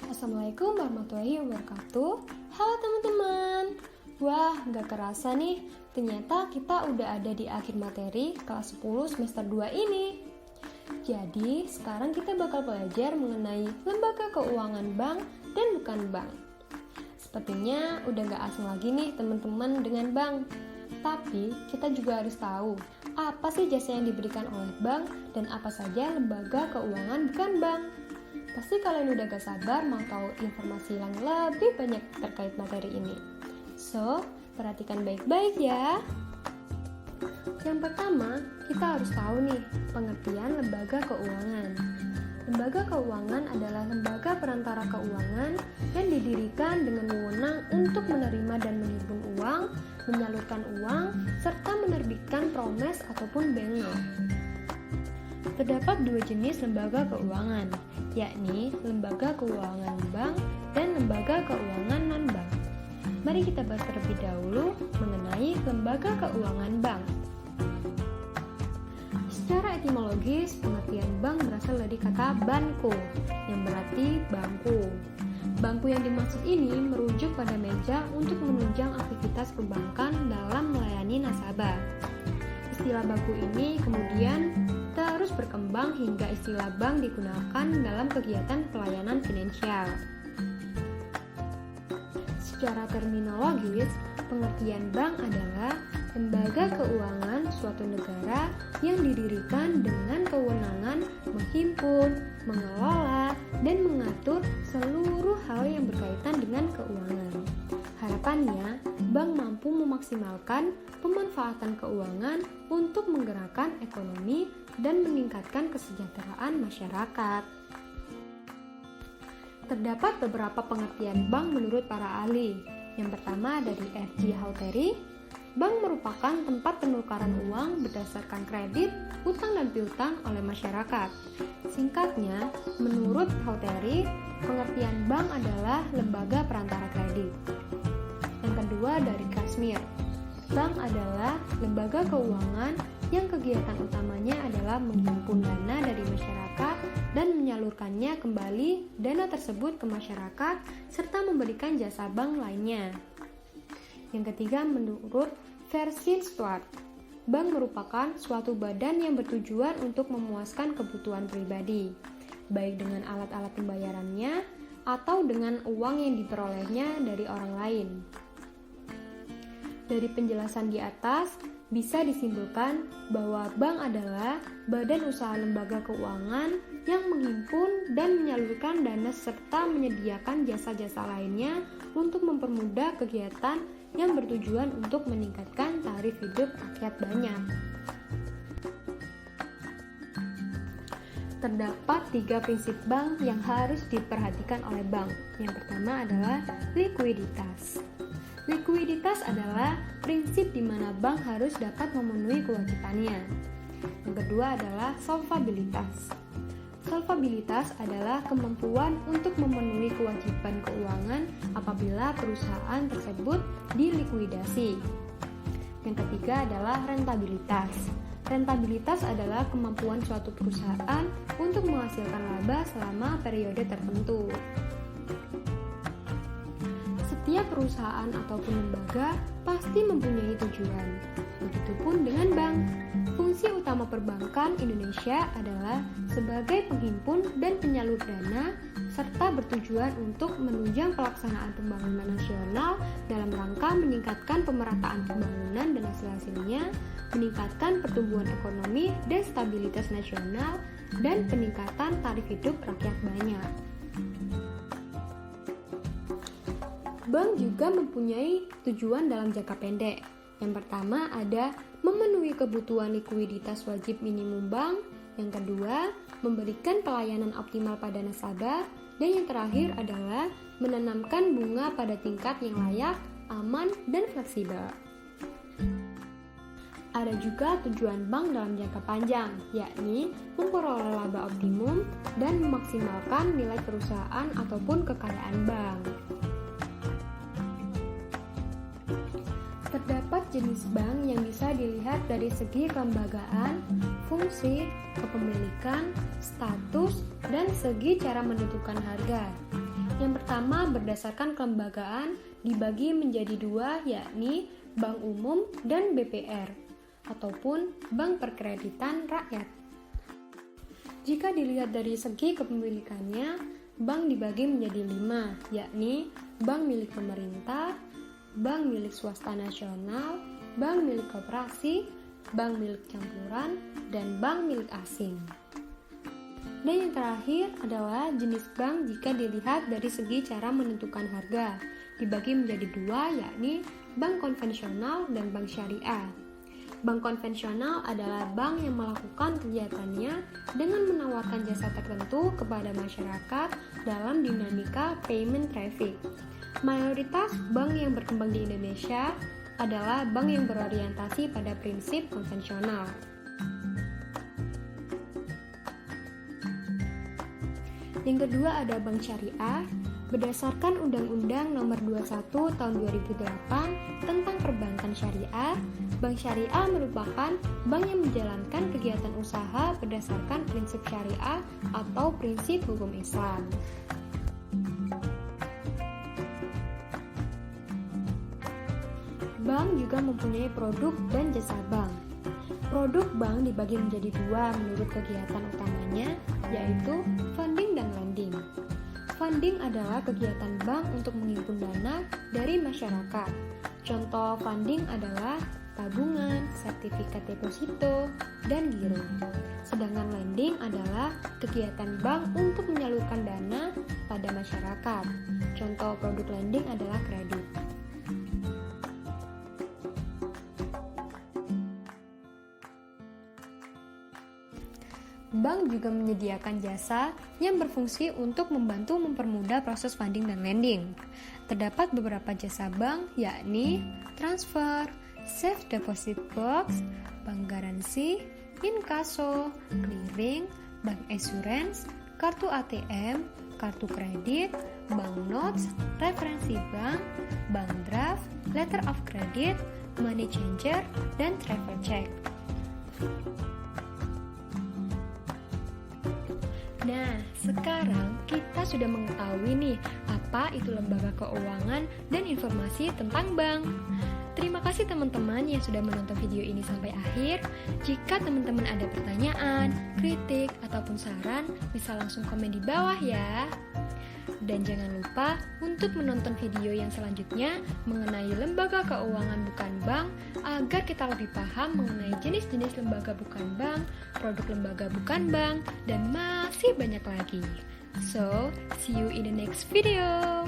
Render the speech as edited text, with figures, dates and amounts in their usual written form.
Assalamualaikum warahmatullahi wabarakatuh. Halo teman-teman. Wah, gak kerasa nih, ternyata kita udah ada di akhir materi kelas 10 semester 2 ini. Jadi, sekarang kita bakal belajar mengenai lembaga keuangan bank dan bukan bank. Sepertinya udah gak asing lagi nih teman-teman dengan bank. Tapi, kita juga harus tahu apa sih jasa yang diberikan oleh bank dan apa saja lembaga keuangan bukan bank. Pasti kalian udah gak sabar mau tahu informasi yang lebih banyak terkait materi ini. So, perhatikan baik-baik ya. Yang pertama, kita harus tahu nih pengertian lembaga keuangan. Lembaga keuangan adalah lembaga perantara keuangan yang didirikan dengan wewenang untuk menerima dan menghimpun uang, menyalurkan uang, serta menerbitkan promes ataupun banknote. Terdapat dua jenis lembaga keuangan, yakni lembaga keuangan bank dan lembaga keuangan non-bank. Mari kita bahas terlebih dahulu mengenai lembaga keuangan bank. Secara etimologis, pengertian bank berasal dari kata banco, yang berarti bangku. Bangku yang dimaksud ini merujuk pada meja untuk menunjang aktivitas perbankan dalam melayani nasabah. Istilah bangku ini kemudian terus berkembang hingga istilah bank digunakan dalam kegiatan pelayanan finansial. Secara terminologis, pengertian bank adalah lembaga keuangan suatu negara yang didirikan dengan kewenangan menghimpun, mengelola, dan mengatur seluruh hal yang berkaitan dengan keuangan. Harapannya, bank mampu memaksimalkan pemanfaatan keuangan untuk menggerakkan ekonomi dan meningkatkan kesejahteraan masyarakat. Terdapat beberapa pengertian bank menurut para ahli. Yang pertama dari F.G. Hauteri, bank merupakan tempat penukaran uang berdasarkan kredit, utang dan piutang oleh masyarakat. Singkatnya, menurut Hauteri, pengertian bank adalah lembaga perantara kredit. Yang kedua dari Kashmir, bank adalah lembaga keuangan yang kegiatan utamanya adalah menghimpun dana dari masyarakat dan menyalurkannya kembali dana tersebut ke masyarakat serta memberikan jasa bank lainnya. Yang ketiga menurut Versin Stuart, bank merupakan suatu badan yang bertujuan untuk memuaskan kebutuhan pribadi, baik dengan alat-alat pembayarannya atau dengan uang yang diperolehnya dari orang lain. Dari penjelasan di atas, bisa disimpulkan bahwa bank adalah badan usaha lembaga keuangan yang menghimpun dan menyalurkan dana serta menyediakan jasa-jasa lainnya untuk mempermudah kegiatan yang bertujuan untuk meningkatkan taraf hidup rakyat banyak. Terdapat 3 prinsip bank yang harus diperhatikan oleh bank. Yang pertama adalah likuiditas. Likuiditas adalah prinsip di mana bank harus dapat memenuhi kewajibannya. Yang kedua adalah solvabilitas. Solvabilitas adalah kemampuan untuk memenuhi kewajiban keuangan apabila perusahaan tersebut dilikuidasi. Yang ketiga adalah rentabilitas. Rentabilitas adalah kemampuan suatu perusahaan untuk menghasilkan laba selama periode tertentu. Setiap perusahaan ataupun lembaga pasti mempunyai tujuan. Begitupun dengan bank. Fungsi utama perbankan Indonesia adalah sebagai penghimpun dan penyalur dana serta bertujuan untuk menunjang pelaksanaan pembangunan nasional dalam rangka meningkatkan pemerataan pembangunan dan hasil-hasilnya, meningkatkan pertumbuhan ekonomi dan stabilitas nasional, dan peningkatan taraf hidup rakyat banyak. Bank juga mempunyai tujuan dalam jangka pendek. Yang pertama ada memenuhi kebutuhan likuiditas wajib minimum bank. Yang kedua, memberikan pelayanan optimal pada nasabah. Dan yang terakhir adalah menanamkan bunga pada tingkat yang layak, aman, dan fleksibel. Ada juga tujuan bank dalam jangka panjang, yakni memperoleh laba optimum dan memaksimalkan nilai perusahaan ataupun kekayaan bank. Terdapat jenis bank yang bisa dilihat dari segi kelembagaan, fungsi, kepemilikan, status, dan segi cara menentukan harga. Yang pertama, berdasarkan kelembagaan dibagi menjadi dua, yakni Bank Umum dan BPR, ataupun Bank Perkreditan Rakyat. Jika dilihat dari segi kepemilikannya, bank dibagi menjadi 5, yakni bank milik pemerintah, bank milik swasta nasional, bank milik koperasi, bank milik campuran, dan bank milik asing. Dan yang terakhir adalah jenis bank jika dilihat dari segi cara menentukan harga. Dibagi menjadi dua, yakni bank konvensional dan bank syariah. Bank konvensional adalah bank yang melakukan kegiatannya dengan menawarkan jasa tertentu kepada masyarakat dalam dinamika payment traffic. Mayoritas bank yang berkembang di Indonesia adalah bank yang berorientasi pada prinsip konvensional. Yang kedua ada bank syariah. Berdasarkan Undang-Undang Nomor 21 Tahun 2008 tentang Perbankan Syariah, bank syariah merupakan bank yang menjalankan kegiatan usaha berdasarkan prinsip syariah atau prinsip hukum Islam. Bank juga mempunyai produk dan jasa bank. Produk bank dibagi menjadi dua menurut kegiatan utamanya, yaitu funding dan lending. Funding adalah kegiatan bank untuk menghimpun dana dari masyarakat. Contoh funding adalah tabungan, sertifikat deposito, dan giro. Sedangkan lending adalah kegiatan bank untuk menyalurkan dana pada masyarakat. Contoh produk lending adalah kredit. Bank juga menyediakan jasa yang berfungsi untuk membantu mempermudah proses funding dan lending. Terdapat beberapa jasa bank, yakni transfer, safe deposit box, bank garansi, inkaso, clearing, bank assurance, kartu ATM, kartu kredit, bank notes, referensi bank, bank draft, letter of credit, money changer, dan travel check. Nah, sekarang kita sudah mengetahui nih apa itu lembaga keuangan dan informasi tentang bank. Terima kasih teman-teman yang sudah menonton video ini sampai akhir. Jika teman-teman ada pertanyaan, kritik, ataupun saran, bisa langsung komen di bawah ya. Dan jangan lupa untuk menonton video yang selanjutnya mengenai lembaga keuangan bukan bank agar kita lebih paham mengenai jenis-jenis lembaga bukan bank, produk lembaga bukan bank, dan masih banyak lagi. So, see you in the next video.